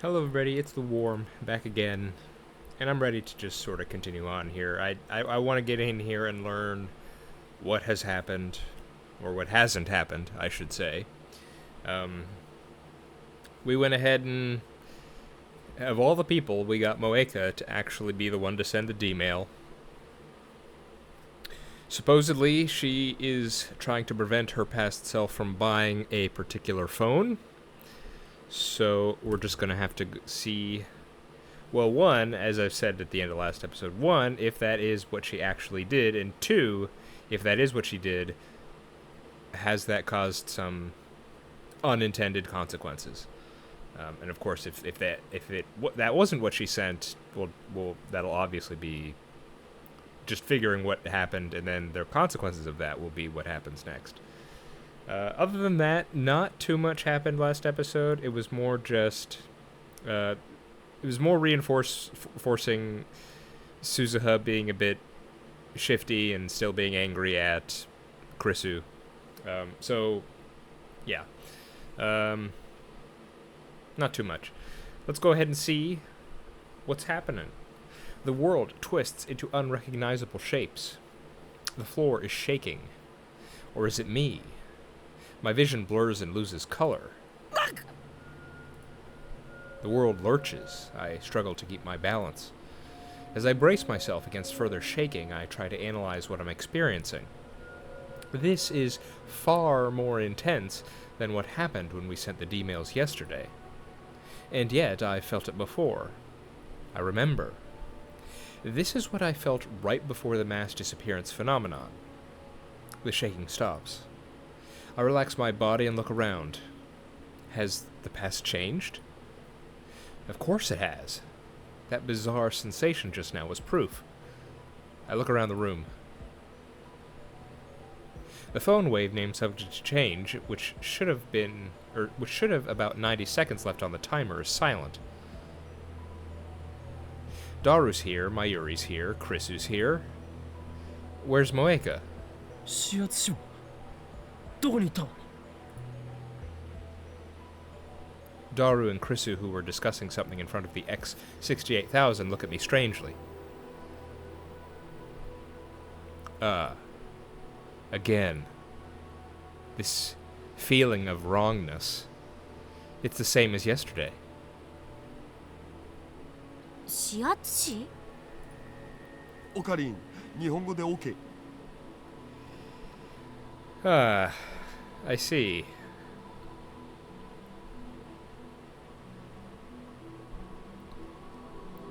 Hello, everybody. It's the Warm back again, and I'm ready to just sort of continue on here. I want to get in here and learn what has happened, or what hasn't happened, I should say. We went ahead and, of all the people, we got Moeka to actually be the one to send the D-mail. Supposedly, she is trying to prevent her past self from buying a particular phone. So we're just going to have to see, well, one, as I've said at the end of last episode, one, if that is what she actually did, and two, if that is what she did, has that caused some unintended consequences? And of course, if that wasn't what she sent, well, that'll obviously be just figuring what happened, and then the consequences of that will be what happens next. Other than that, not too much happened last episode. It was more just, it was more reinforcing Suzuha being a bit shifty and still being angry at Krisu. So, yeah. Not too much. Let's go ahead and see what's happening. The world twists into unrecognizable shapes. The floor is shaking. Or is it me? My vision blurs and loses color. The world lurches. I struggle to keep my balance. As I brace myself against further shaking, I try to analyze what I'm experiencing. This is far more intense than what happened when we sent the D-mails yesterday. And yet, I felt it before. I remember. This is what I felt right before the mass disappearance phenomenon. The shaking stops. I relax my body and look around. Has the past changed? Of course it has. That bizarre sensation just now was proof. I look around the room. The phone wave named subject to change, which should have about 90 seconds left on the timer, is silent. Daru's here, Mayuri's here, Krisu's here. Where's Moeka? 指圧しろどこに行ったの Daru and Krisu, who were discussing something in front of the X-68,000, look at me strangely. Again. This feeling of wrongness. It's the same as yesterday. 指圧師オカリン、日本語で OK。 I see.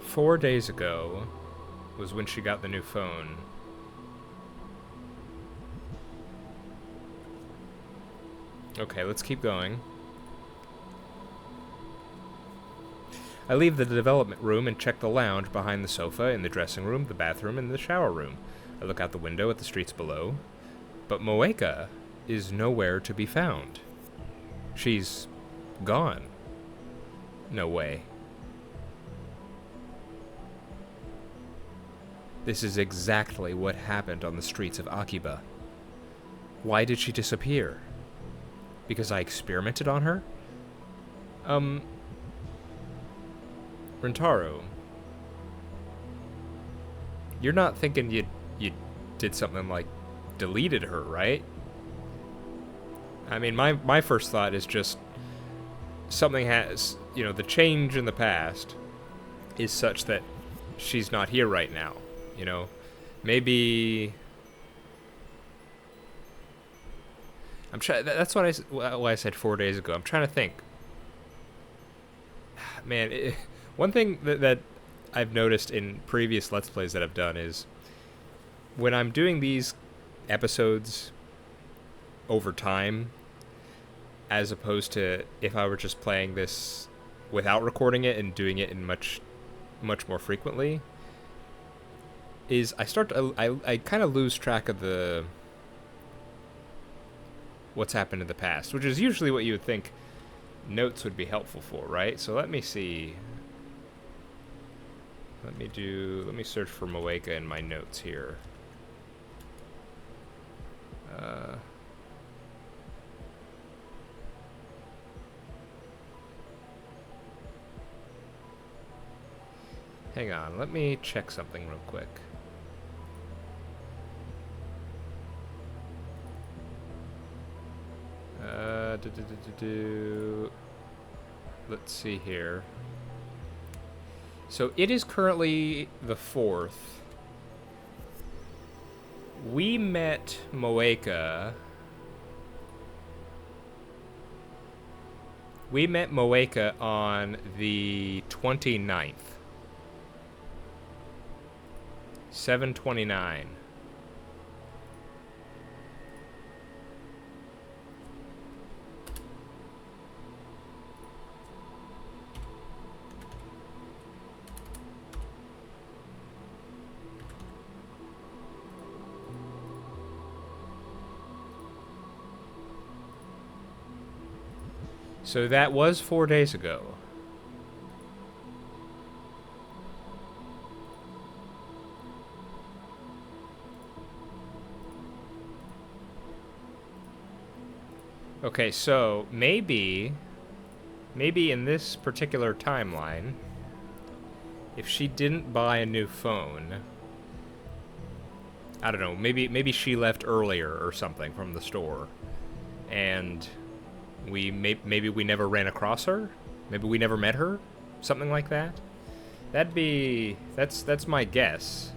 Four days ago was when she got the new phone. Okay, let's keep going. I leave the development room and check the lounge behind the sofa, in the dressing room, the bathroom, and the shower room. I look out the window at the streets below. But Moeka is nowhere to be found. She's gone. No way. This is exactly what happened on the streets of Akiba. Why did she disappear? Because I experimented on her? Rentaro, you're not thinking you did something like deleted her, right? I mean, my first thought is just something has, the change in the past is such that she's not here right now, Maybe I'm trying. That's what why I said 4 days ago. I'm trying to think. Man, one thing that I've noticed in previous Let's Plays that I've done is when I'm doing these episodes over time, as opposed to if I were just playing this without recording it and doing it in much more frequently, is I kind of lose track of the what's happened in the past, which is usually what you would think notes would be helpful for, right? So let me see. Let me search for Moeka in my notes here. Hang on, let me check something real quick. Let's see here. So it is currently the 4th. We met Moeka. We met Moeka on the 29th. 7/29. So that was 4 days ago. Okay, so maybe in this particular timeline, if she didn't buy a new phone, I don't know, maybe she left earlier or something from the store, and maybe we never ran across her, maybe we never met her, something like that. That's my guess.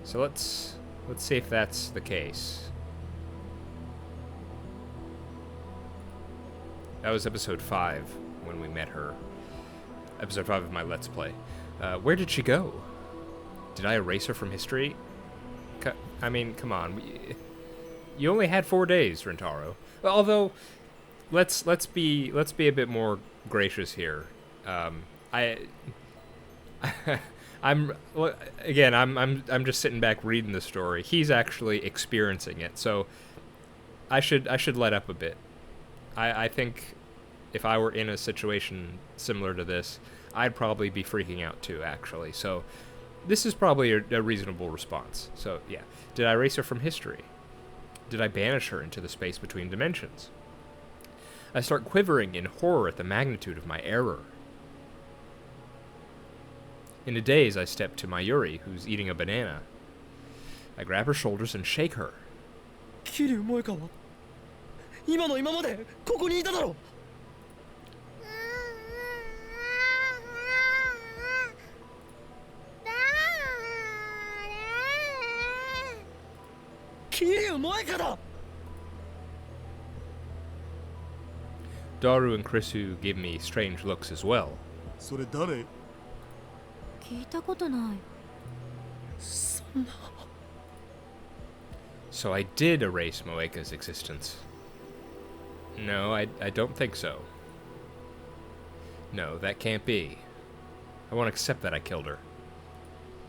So let's see if that's the case. That was episode 5 when we met her. Episode 5 of my Let's Play. Where did she go? Did I erase her from history? I mean, come on. You only had 4 days, Rentaro. Well, although, let's be a bit more gracious here. I'm just sitting back reading the story. He's actually experiencing it, so I should let up a bit. I think if I were in a situation similar to this, I'd probably be freaking out too, actually. So this is probably a reasonable response. So yeah, did I erase her from history? Did I banish her into the space between dimensions? I start quivering in horror at the magnitude of my error. In a daze, I step to Mayuri, who's eating a banana. I grab her shoulders and shake her. 桐生萌香は今の今までここにいただろう。桐生萌香だ。 Daru and Krisu give me strange looks as well. それ誰？聞いたことない。そんな。 So I did erase Moeka's existence. No, I don't think so. No, that can't be. I won't accept that I killed her.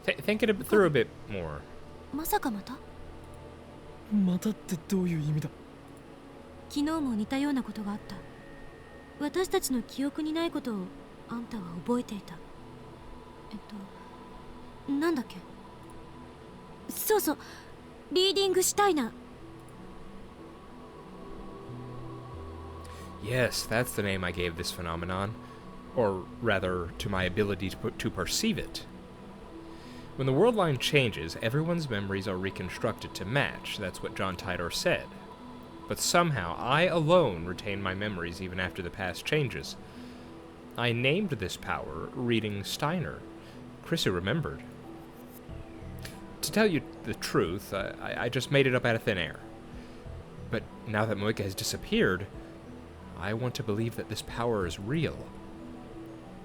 Think it through a bit more. まさかまた？またってどういう意味だ。昨日も似たようなことがあった。私たちの記憶にないことをあんたは覚えていた。なんだっけ？そうそう、リーディングしたいな。 Yes, that's the name I gave this phenomenon. Or rather, to my ability to perceive it. When the world line changes, everyone's memories are reconstructed to match. That's what John Tidor said. But somehow, I alone retain my memories even after the past changes. I named this power reading Steiner. Krisu remembered. To tell you the truth, I just made it up out of thin air. But now that Moeka has disappeared, I want to believe that this power is real.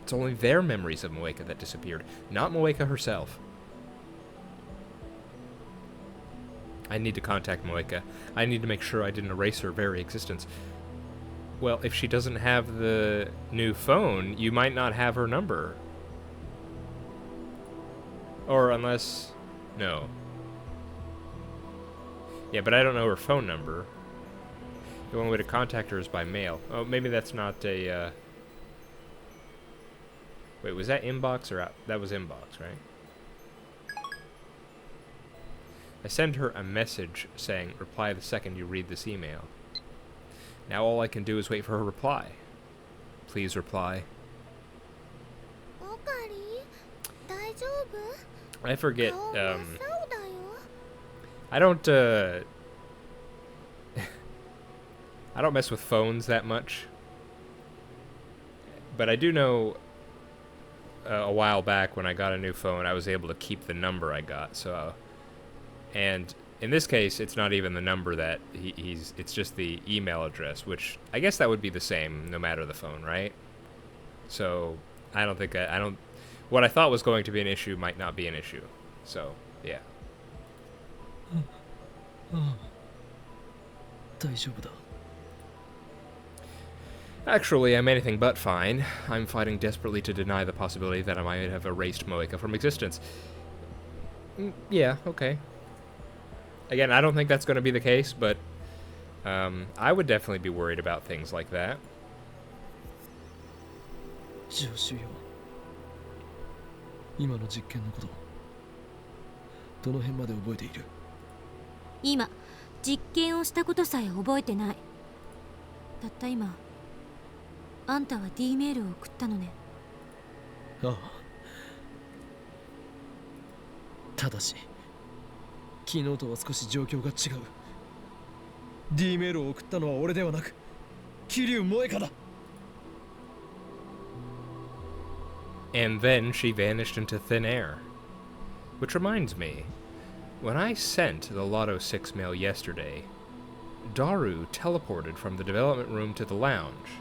It's only their memories of Moeka that disappeared, not Moeka herself. I need to contact Moeka. I need to make sure I didn't erase her very existence. Well, if she doesn't have the new phone, you might not have her number. Or unless... no. Yeah, but I don't know her phone number. The only way to contact her is by mail. Oh, maybe that's not a, Wait, was that inbox or out? That was inbox, right? I send her a message saying, reply the second you read this email. Now all I can do is wait for her reply. Please reply. I forget. 顔真っ青だよ。 I don't. I don't mess with phones that much. But I do know. A while back, when I got a new phone, I was able to keep the number I got. So, and in this case, it's not even the number that he's. It's just the email address, which I guess that would be the same no matter the phone, right? So I don't think I don't. What I thought was going to be an issue might not be an issue. So yeah. 大丈夫だ。 Actually, I'm anything but fine. I'm fighting desperately to deny the possibility that I might have erased Moeka from existence. Yeah, okay. Again, I don't think that's going to be the case, but I would definitely be worried about things like that. 助手よ。今の実験のこと、どの辺まで覚えている？今実験をしたことさえ覚えてない。たった今あんたは D メールを送ったのね。ああ。ただし昨日とは少し状況が違う。 D メールを送ったのは俺ではなく桐生萌香だ。 And then she vanished into thin air. Which reminds me, when I sent the Lotto 6 mail yesterday, Daru teleported from the development room to the lounge.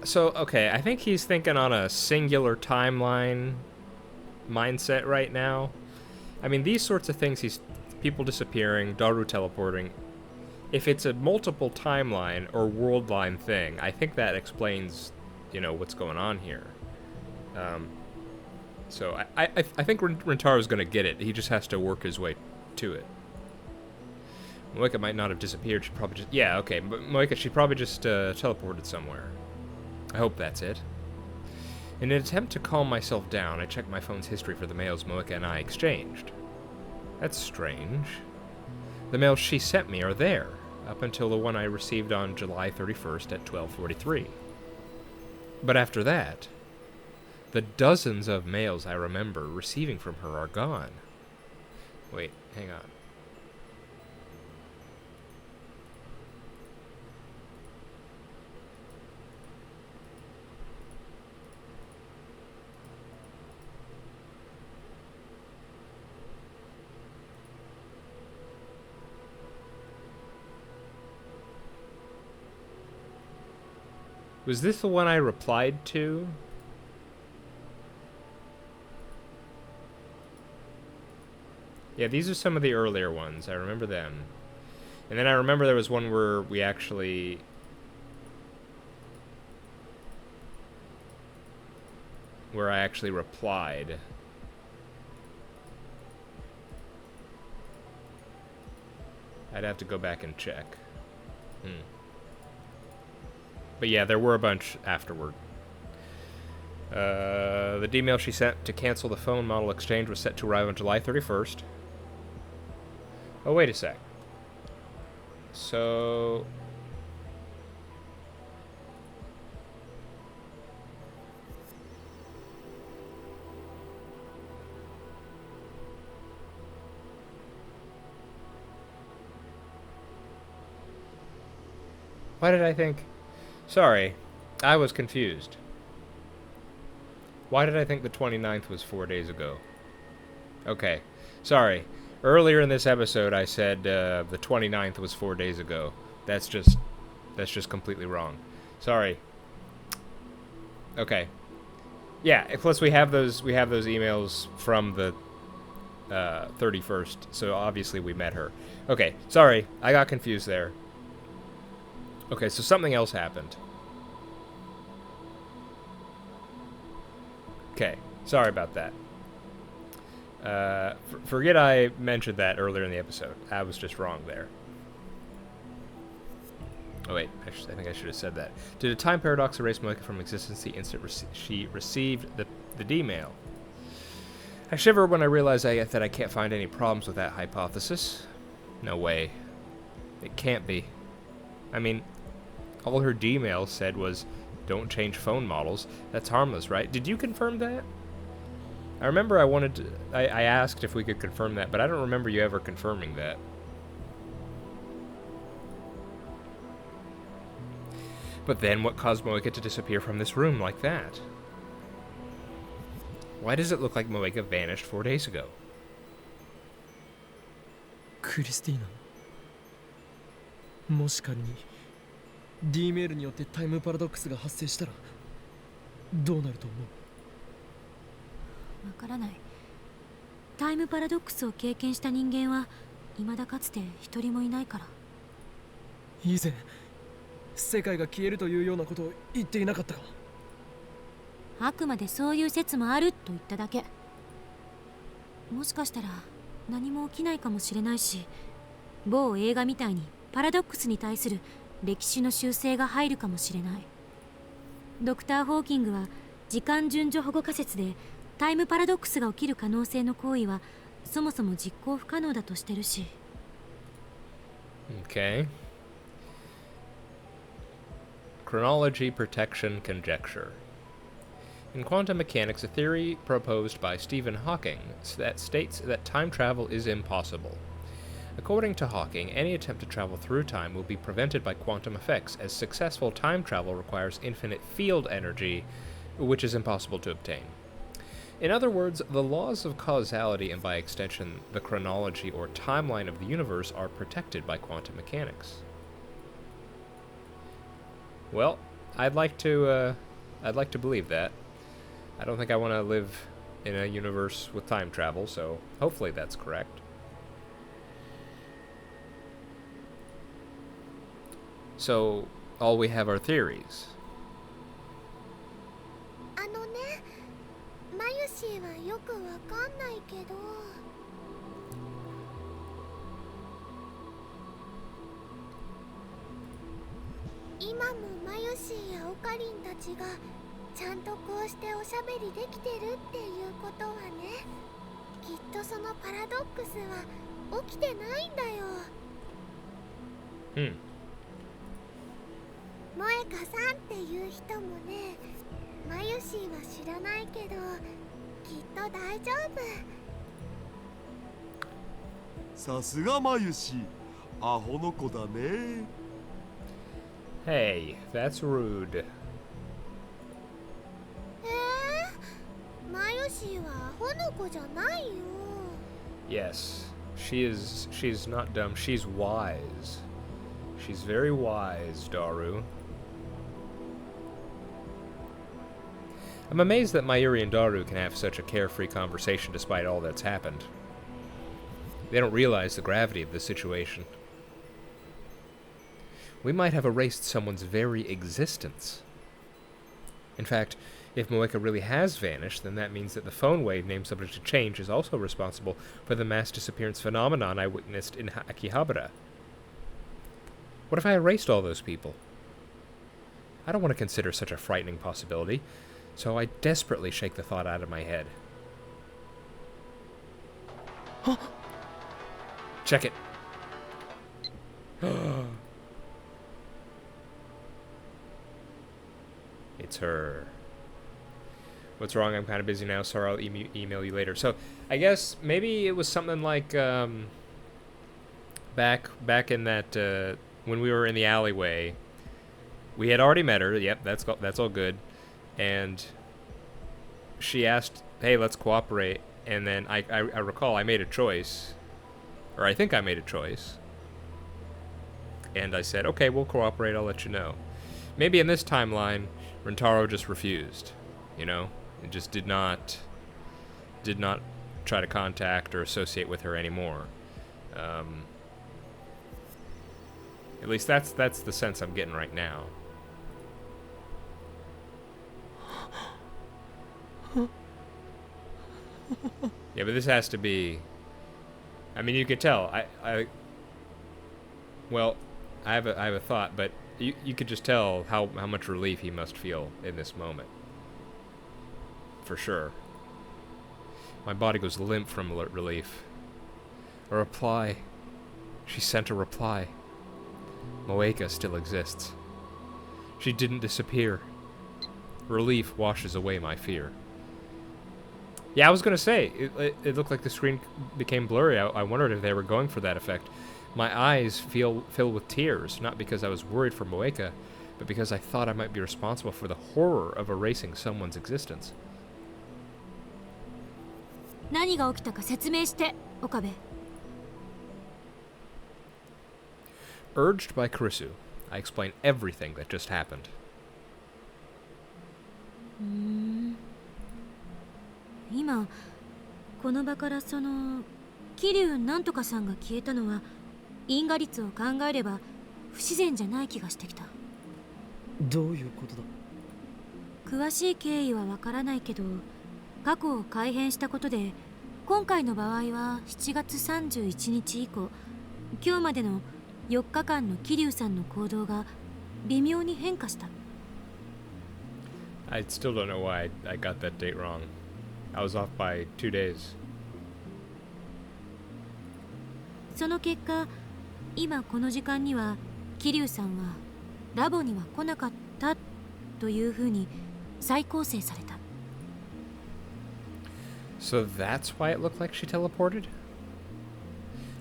So, okay, I think he's thinking on a singular timeline mindset right now. I mean, these sorts of things, people disappearing, Daru teleporting. If it's a multiple timeline or world line thing, I think that explains, what's going on here. So I think Rentaro's going to get it. He just has to work his way to it. Moeka might not have disappeared. She probably just... Yeah, okay. Moeka, she probably just teleported somewhere. I hope that's it. In an attempt to calm myself down, I checked my phone's history for the mails Moeka and I exchanged. That's strange. The mails she sent me are there, up until the one I received on July 31st at 12:43. But after that, the dozens of mails I remember receiving from her are gone. Wait, hang on. Was this the one I replied to? Yeah, these are some of the earlier ones. I remember them. And then I remember there was one where we actually... where I actually replied. I'd have to go back and check. But yeah, there were a bunch afterward. The D-mail she sent to cancel the phone model exchange was set to arrive on July 31st. Oh, wait a sec. So... Why did I think... Sorry, I was confused. Why did I think the 29th was 4 days ago? Okay, sorry. Earlier in this episode, I said the 29th was 4 days ago. That's just completely wrong. Sorry. Okay. Yeah. Plus, we have those emails from the 31st. So obviously we met her. Okay. Sorry, I got confused there. Okay, so something else happened. Okay, sorry about that. Forget I mentioned that earlier in the episode. I was just wrong there. Oh wait, I think I should have said that. Did a time paradox erase Moeka from existence the instant she received the D-mail? I shiver when I realize that I can't find any problems with that hypothesis. No way. It can't be. I mean, all her D-mail said was, don't change phone models. That's harmless, right? Did you confirm that? I remember I wanted to... I asked if we could confirm that, but I don't remember you ever confirming that. But then what caused Moeka to disappear from this room like that? Why does it look like Moeka vanished 4 days ago? クリスティーナ、もし仮に D メールによってタイムパラドックスが発生したらどうなると思う？わからない。タイムパラドックスを経験した人間は未だかつて一人もいないから。以前世界が消えるというようなことを言っていなかったか？あくまでそういう説もあると言っただけ。もしかしたら何も起きないかもしれないし、某映画みたいにパラドックスに対する歴史の修正が入るかもしれない。ドクター・ホーキングは時間順序保護仮説でタイムパラドックスが起きる可能性の行為はそもそも実行不可能だとしてるし。Okay. Chronology protection conjecture. In quantum mechanics, a theory proposed by Stephen Hawking that states that time travel is impossible. According to Hawking, any attempt to travel through time will be prevented by quantum effects, as successful time travel requires infinite field energy, which is impossible to obtain. In other words, the laws of causality and by extension, the chronology or timeline of the universe are protected by quantum mechanics. Well, I'd like to believe that. I don't think I want to live in a universe with time travel, so hopefully that's correct. So, all we have are theories. あのね、マユシーはよくわかんないけど、今もマユシーやオカリンたちがちゃんとこうしておしゃべりできてるっていうことはね、きっとそのパラドックスは起きてないんだよ。萌香さんっていう人もね、マユシーは知らないけどきっと大丈夫。さすがマユシ、アホの子だね。Hey, that's rude. マユシーはアホの子じゃないよ。Yes, she's not dumb, she's wise. She's very wise, Daru. I'm amazed that Mayuri and Daru can have such a carefree conversation despite all that's happened. They don't realize the gravity of the situation. We might have erased someone's very existence. In fact, if Moeka really has vanished, then that means that the phone wave named subject to change is also responsible for the mass disappearance phenomenon I witnessed in Akihabara. What if I erased all those people? I don't want to consider such a frightening possibility, so I desperately shake the thought out of my head. Huh? Check it. It's her. What's wrong? I'm kind of busy now. Sorry, I'll email you later. So, I guess maybe it was something like back in that when we were in the alleyway. We had already met her. Yep, that's all good. And she asked, "Hey, let's cooperate." And then I recall I made a choice, or I think I made a choice. And I said, "Okay, we'll cooperate. I'll let you know." Maybe in this timeline, Rentaro just refused. You know, it just did not try to contact or associate with her anymore. At least that's the sense I'm getting right now. Yeah, but this has to be. I mean, you could tell. Well, I have a thought, but you could just tell how much relief he must feel in this moment. For sure. My body goes limp from relief. A reply. She sent a reply. Moeka still exists. She didn't disappear. Relief washes away my fear. Yeah, I was gonna say, it looked like the screen became blurry. I wondered if they were going for that effect. My eyes filled with tears, not because I was worried for Moeka, but because I thought I might be responsible for the horror of erasing someone's existence. 何が起きたか説明して、岡部。Urged by Kurisu, I explain everything that just happened. 今この場からその桐生なんとかさんが消えたのは因果率を考えれば不自然じゃない気がしてきた。どういうことだ。詳しい経緯はわからないけど、過去を改変したことで今回の場合は7月31日以降今日までの4日間の桐生さんの行動が微妙に変化した。 I still don't know why I got that date wrong. I was off by 2 days. その結果、今この時間には桐生さんはラボには来なかったというふうに再構成された。 So that's why it looked like she teleported?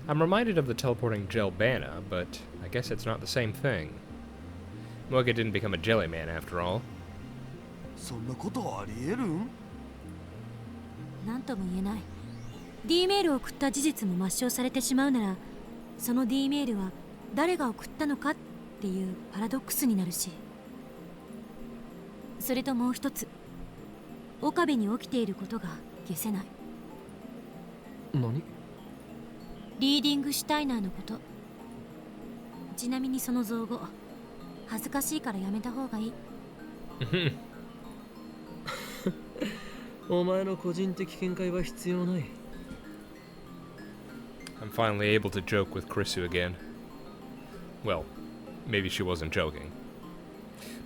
I'm reminded of the teleporting gel Bana, but I guess it's not the same thing. Moeka didn't become a jelly man after all. そんなことありえるん？何とも言えない。 D メールを送った事実も抹消されてしまうなら、その D メールは誰が送ったのかっていうパラドックスになるし、それともう一つ、岡部に起きていることが消せない。何？リーディングシュタイナーのこと。ちなみにその造語、恥ずかしいからやめた方がいい。お前の個人的見解は必要ない。 I'm finally able to joke with Kurisu again. Well, maybe she wasn't joking.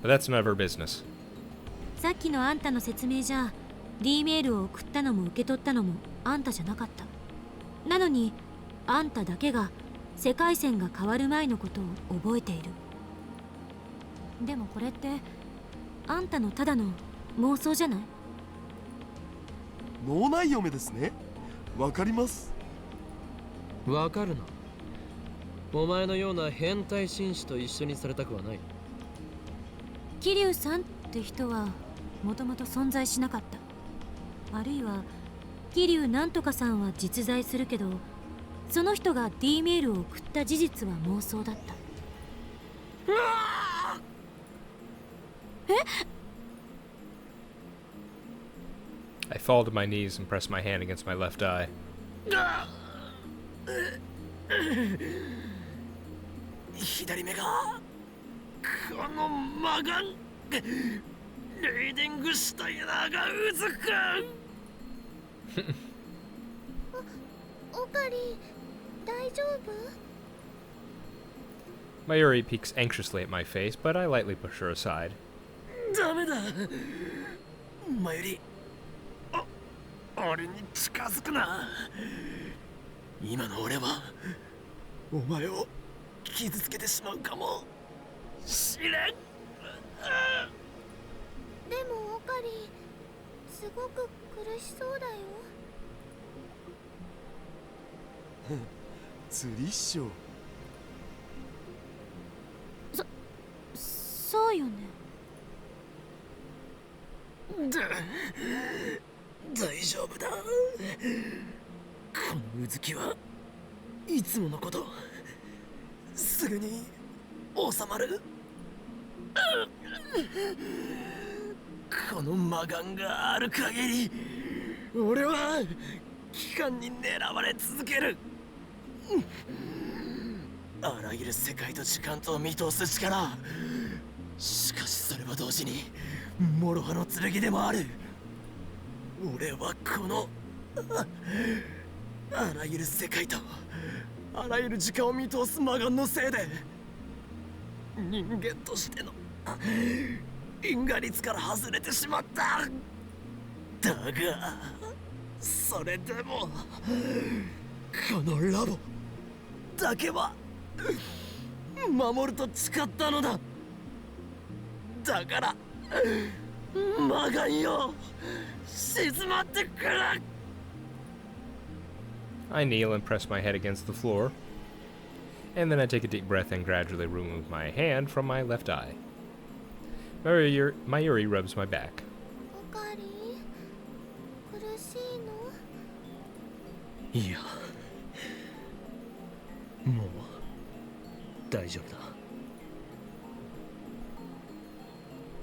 But that's none of her business. さっきのあんたの説明じゃ D メールを送ったのも受け取ったのもあんたじゃなかった。なのにあんただけが世界線が変わる前のことを覚えている。でもこれってあんたのただの妄想じゃない？脳内嫁ですね。わかります。わかるな。お前のような変態紳士と一緒にされたくはない。桐生さんって人はもともと存在しなかった。あるいは桐生なんとかさんは実在するけど、その人が D メールを送った事実は妄想だった。え？ I fall to my knees and press my hand against my left eye. 左目がこのマガンレーディングシュタイナーがうずく。オカリン、大丈夫？ Mayuri peeks anxiously at my face, but I lightly push her aside. ダメだ。マユリ、俺に近づくな。今の俺はお前を傷つけてしまうかもしれん。でもオカリン、すごく苦しそうだよ。釣りっしょ。そうよね。大丈夫だ。このうずきはいつものこと。すぐに収まる。この魔眼がある限り俺は機関に狙われ続ける。あらゆる世界と時間とを見通す力。しかしそれは同時に諸刃の剣でもある。俺はこのあらゆる世界とあらゆる時間を見通す魔眼のせいで人間としての因果率から外れてしまった。だがそれでもこのラボだけは守ると誓ったのだ。だからマガンよ、静まってくれ。 I kneel and press my head against the floor, and then I take a deep breath and gradually remove my hand from my left eye. Mayuri rubs my back. おかり苦しいの？いや、もう大丈夫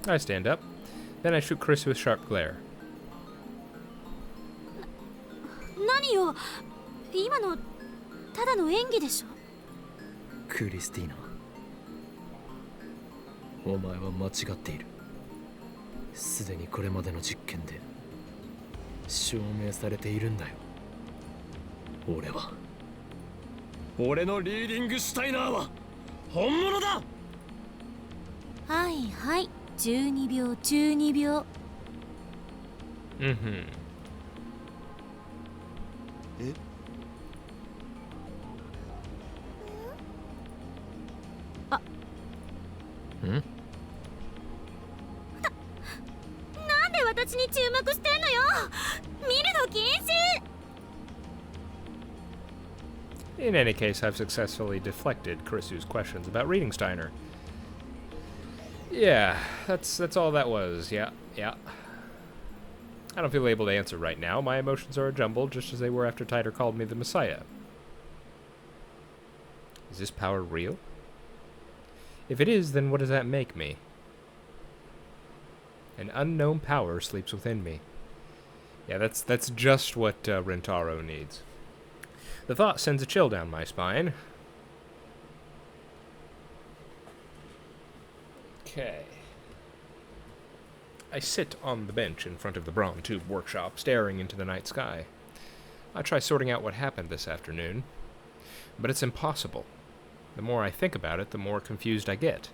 だ。 I stand up. Then I shoot Chris with sharp glare. 何よ、今のただの演技でしょ。クリスティーナ、お前は間違っている。すでにこれまでの実験で証明されているんだよ。俺のリーディングシュタイナーは本物だ。はいはい、12秒12秒。Mm-hmm. え、なんで私に注目してんのよ。見るの禁止。 In any case, I've successfully deflected Kurisu's questions about reading Steiner. Yeah, that's all that was. Yeah. I don't feel able to answer right now. My emotions are a jumble, just as they were after Titor called me the Messiah. Is this power real? If it is, then what does that make me? An unknown power sleeps within me. Yeah, that's just what Rentaro needs. The thought sends a chill down my spine. Okay. I sit on the bench in front of the Braun Tube workshop, staring into the night sky. I try sorting out what happened this afternoon, but it's impossible. The more I think about it, the more confused I get.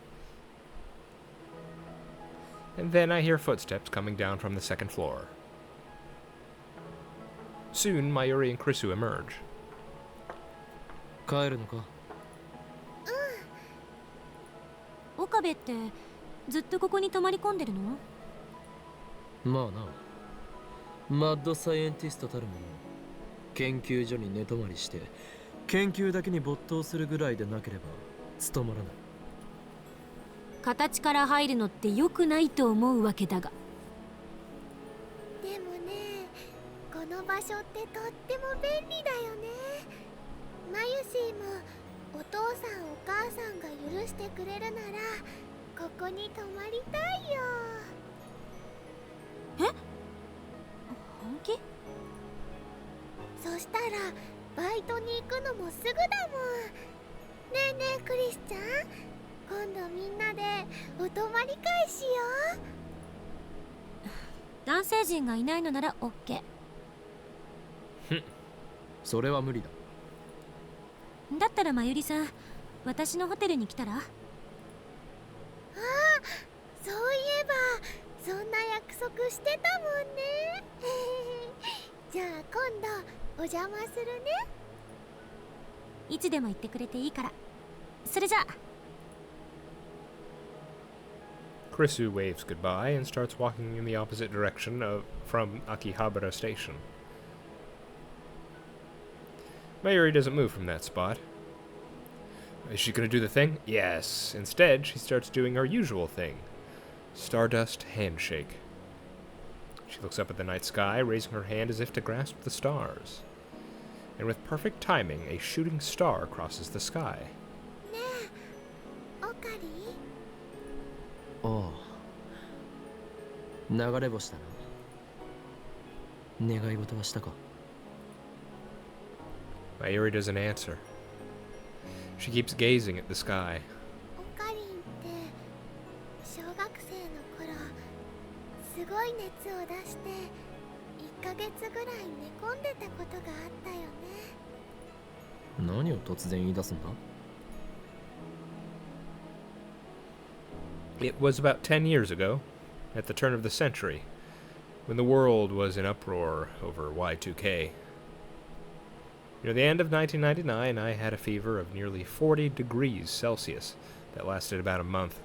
And then I hear footsteps coming down from the second floor. Soon, Mayuri and Krisu emerge. 帰るのか？岡部ってずっとここに泊まり込んでるの？まあな、マッドサイエンティストたるもの、研究所に寝泊まりして研究だけに没頭するぐらいでなければ務まらない。形から入るのって良くないと思うわけだが。でもね、この場所ってとっても便利だよね。マユシーもお父さんお母さんが許してくれるならここに泊まりたいよ。え？本気？そしたらバイトに行くのもすぐだもん。ねえねえクリスちゃん、今度みんなでお泊まり会しよう。男性陣がいないのなら OK。 それは無理だ。だったらまゆりさん、私のホテルに来たら？ああ、そういえばそんな約束してたもんね。じゃあ今度お邪魔するね。いつでも言ってくれていいから。それじゃあ。 Krisu waves goodbye and starts walking in the opposite direction from Akihabara Station. Mayuri doesn't move from that spot. Is she gonna do the thing? Yes. Instead, she starts doing her usual thing. Stardust handshake. She looks up at the night sky, raising her hand as if to grasp the stars. And with perfect timing, a shooting star crosses the sky. ねえ、オカリ？ああ、流れ星だな。願い事はしたか？ Mayuri doesn't answer. She keeps gazing at the sky. オカリンって小学生の頃すごい熱を出して1ヶ月ぐらい寝込んでたことがあったよね。何を突然言い出すんだ？ It was about 10 years ago, at the turn of the century, when the world was in uproar over Y2K. Near the end of 1999, I had a fever of nearly 40 degrees Celsius that lasted about a month.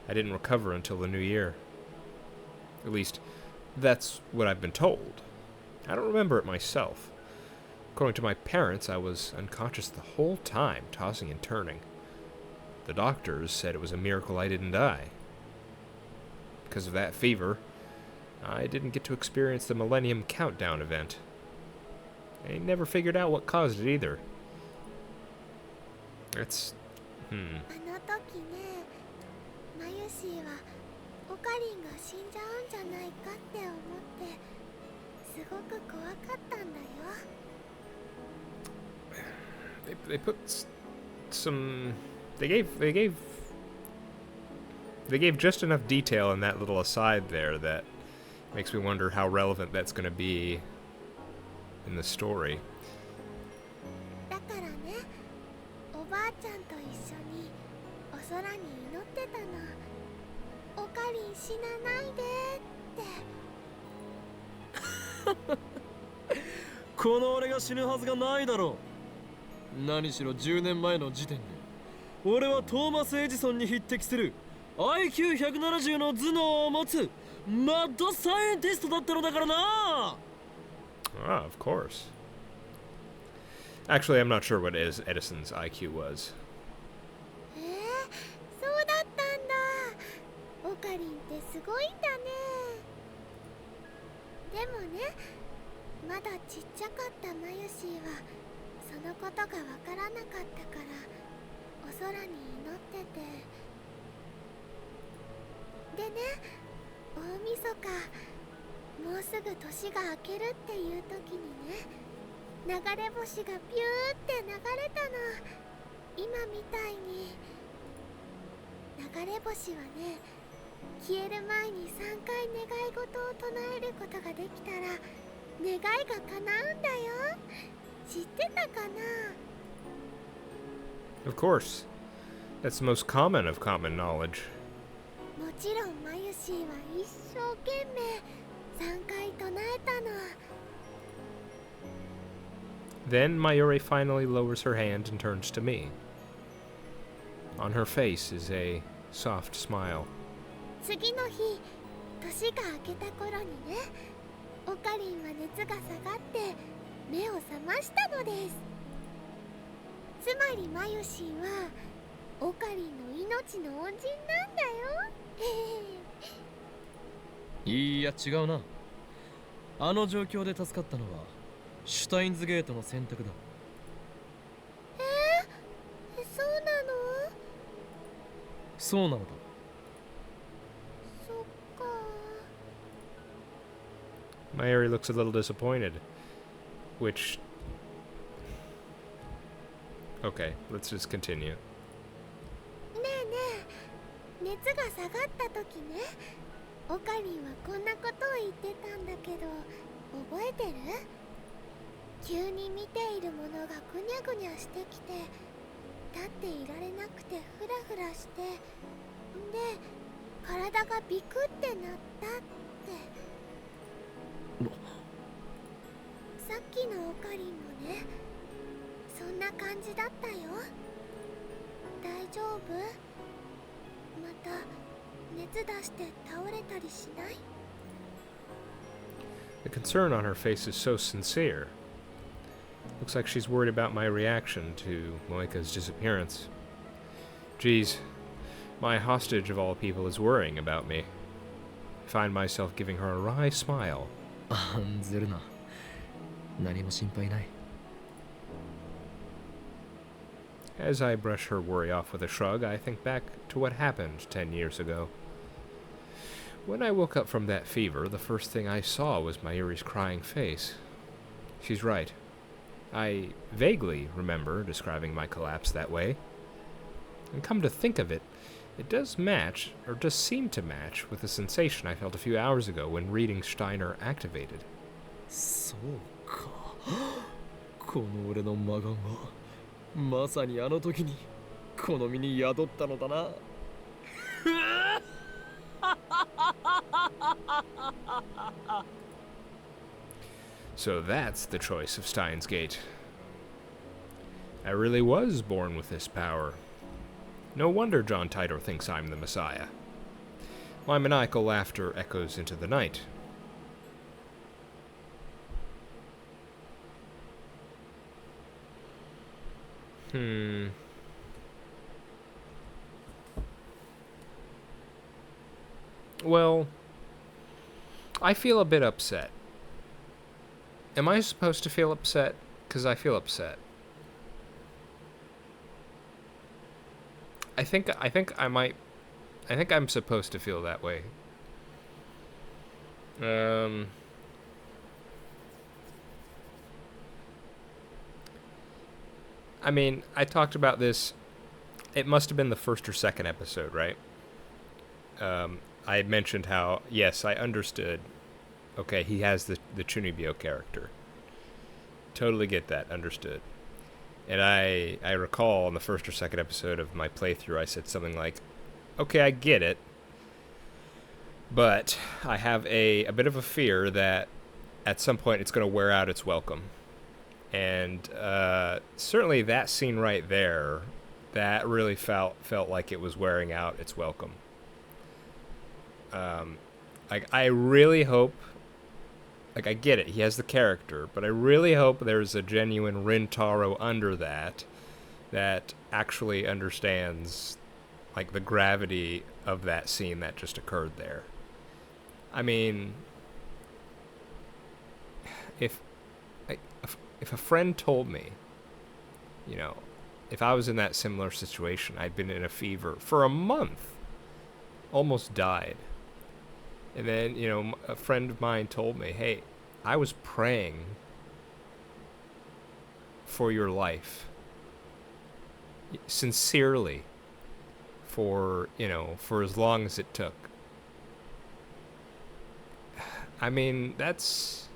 I didn't recover until the new year. At least, that's what I've been told. I don't remember it myself. According to my parents, I was unconscious the whole time, tossing and turning. The doctors said it was a miracle I didn't die. Because of that fever, I didn't get to experience the Millennium Countdown event. I never figured out what caused it either. It's... あの時ね、マユシーはオカリンが死んじゃうんじゃないかって思ってすごく怖かったんだよ。They put some... They gave just enough detail in that little aside there that makes me wonder how relevant that's going to be in the story. だからね、おばあちゃんと一緒にお空に祈ってたの。オカリン死なないでって。この俺が死ぬはずがないだろう。何しろ10年前の時点で俺はトーマス・エジソンに匹敵する IQ170 の頭脳を持つマッドサイエンティストだったのだからな。Ah, of course. Actually, I'm not sure what Edison's IQ was. そうだったんだ。オカリンってすごいんだね。でもね、まだちっちゃかったマユシーはそのことがわからなかったからお空に祈ってて。でね、大晦日もうすぐ年が明けるっていう時にね、流れ星がピューって流れたの。今みたいに。流れ星はね、消える前に3回願い事を唱えることができたら願いが叶うんだよ。知ってたかな？ Of course. That's the most common of common knowledge. もちろんマユシーは一生懸命3回唱えたの。Then Mayuri finally lowers her hand and turns to me. On her face is a soft smile. 次の日、年が明けた頃にね、オカリンは熱が下がって目を覚ましたのです。つまりマユシーはオカリンの命の恩人なんだよ。いや違うな。あの状況で助かったのはシュタインズゲートの選択だ。そうなの？そうなのだ。そっか。Mayuri looks a little disappointed. Which... Okay, let's just continue. ねえねえ、熱が下がった時ね、オカリンはこんなことを言ってたんだけど覚えてる？急に見ているものがぐにゃぐにゃしてきて立っていられなくてフラフラしてで体がビクってなったって。さっきのオカリンもね、そんな感じだったよ。大丈夫？また熱出して倒れたりしない？ The concern on her face is so sincere. Looks like she's worried about my reaction to Moika's disappearance. Geez, my hostage of all people is worrying about me. I find myself giving her a wry smile. 案ずるな。何も心配ない。As I brush her worry off with a shrug, I think back to what happened 10 years ago. When I woke up from that fever, the first thing I saw was Mayuri's crying face. She's right. I vaguely remember describing my collapse that way. And come to think of it, it does match, or does seem to match, with the sensation I felt a few hours ago when reading Steiner activated. そうか。この俺の魔眼はまさにあの時にこの身に宿ったのだな。So that's the choice of Steins Gate. I really was born with this power. No wonder John Titor thinks I'm the Messiah. My maniacal laughter echoes into the night. Well, I feel a bit upset. Am I supposed to feel upset? Because I feel upset. I think I'm supposed to feel that way. I mean, I talked about this. It must have been the first or second episode, right? I had mentioned how, yes, I understood. Okay, he has the Chunibyo character. Totally get that, understood. And I recall in the first or second episode of my playthrough, I said something like, okay, I get it, but I have a bit of a fear that at some point it's going to wear out its welcome. And certainly that scene right there, that really felt like it was wearing out its welcome. Like, I really hope, like, I get it, he has the character, but I really hope there's a genuine Rintaro under that actually understands, like, the gravity of that scene that just occurred there. I mean, if a friend told me, you know, if I was in that similar situation, I'd been in a fever for a month, almost died. And then, you know, a friend of mine told me, hey, I was praying for your life. Sincerely. For, you know, for as long as it took. I mean, that's...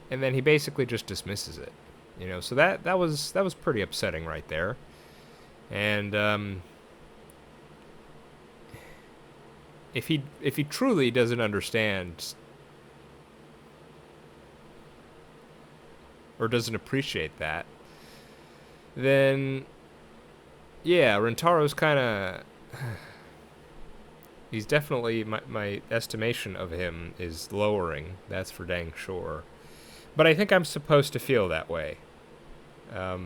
And then he basically just dismisses it. You know, so that was pretty upsetting right there. And, if he truly doesn't understand or doesn't appreciate that, then yeah, Rintaro's kind of he's definitely, my estimation of him is lowering, that's for dang sure. But I think I'm supposed to feel that way. I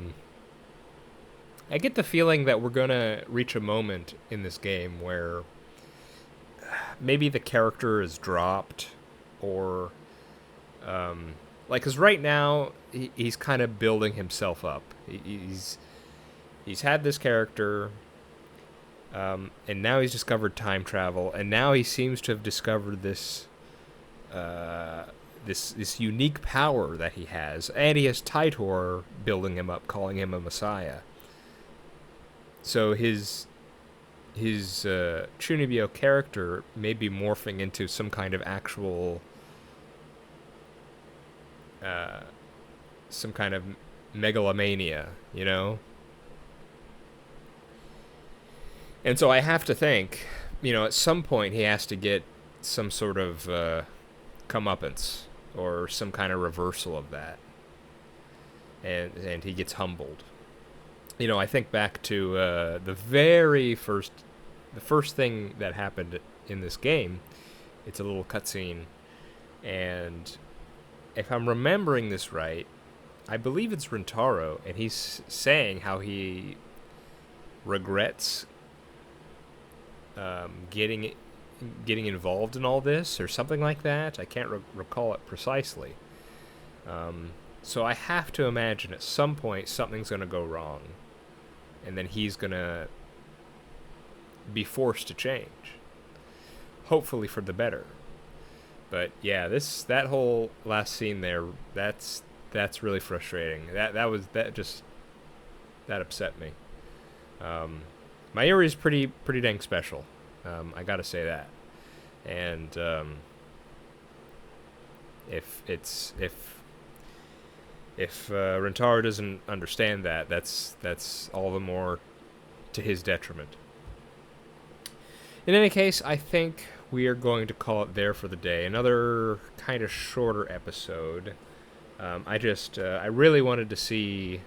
get the feeling that we're gonna reach a moment in this game where maybe the character is dropped, or like, because right now he's kind of building himself up. He's had this character, and now he's discovered time travel, and now he seems to have discovered this this unique power that he has, and he has Taitor building him up, calling him a messiah. So his Chunibyo character may be morphing into some kind of actual some kind of megalomania, you know? And so I have to think, you know, at some point he has to get some sort of comeuppance, or some kind of reversal of that. And he gets humbled. You know, I think back to the first thing that happened in this game. It's a little cutscene, and if I'm remembering this right, I believe it's Rintaro, and he's saying how he regrets getting involved in all this, or something like that. I can't recall it precisely. So I have to imagine at some point something's going to go wrong, and then he's going to be forced to change. Hopefully for the better. But yeah, that whole last scene there, that's really frustrating. That upset me. Mayuri's pretty dang special. I gotta say that. And if Rintaro doesn't understand that, that's all the more to his detriment. In any case, I think we are going to call it there for the day. Another kind of shorter episode. I really wanted to see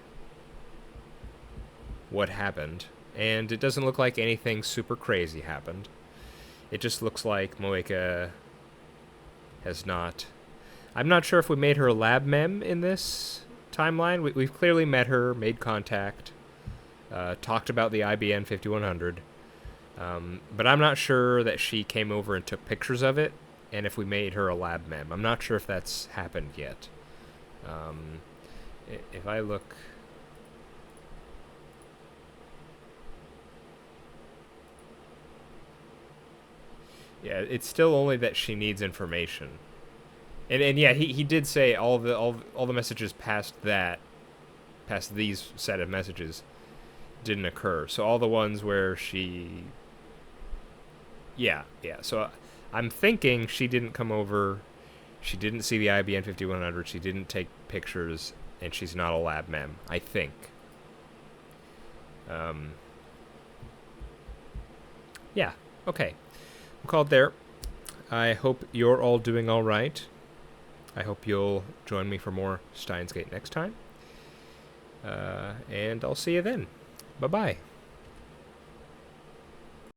what happened, and it doesn't look like anything super crazy happened. It just looks like Moeka has not... I'm not sure if we made her a lab mem in this timeline. We've clearly met her, made contact, talked about the IBN 5100. But I'm not sure that she came over and took pictures of it, and if we made her a lab mem. I'm not sure if that's happened yet. If I look... Yeah, it's still only that she needs information. And yeah, he did say all the messages past these set of messages didn't occur. So all the ones where she... Yeah. So I'm thinking she didn't come over, she didn't see the IBN 5100, she didn't take pictures, and she's not a lab mem, I think. Yeah, okay. I'm called there. I hope you're all doing all right. I hope you'll join me for more Steins Gate next time. And I'll see you then. Bye-bye.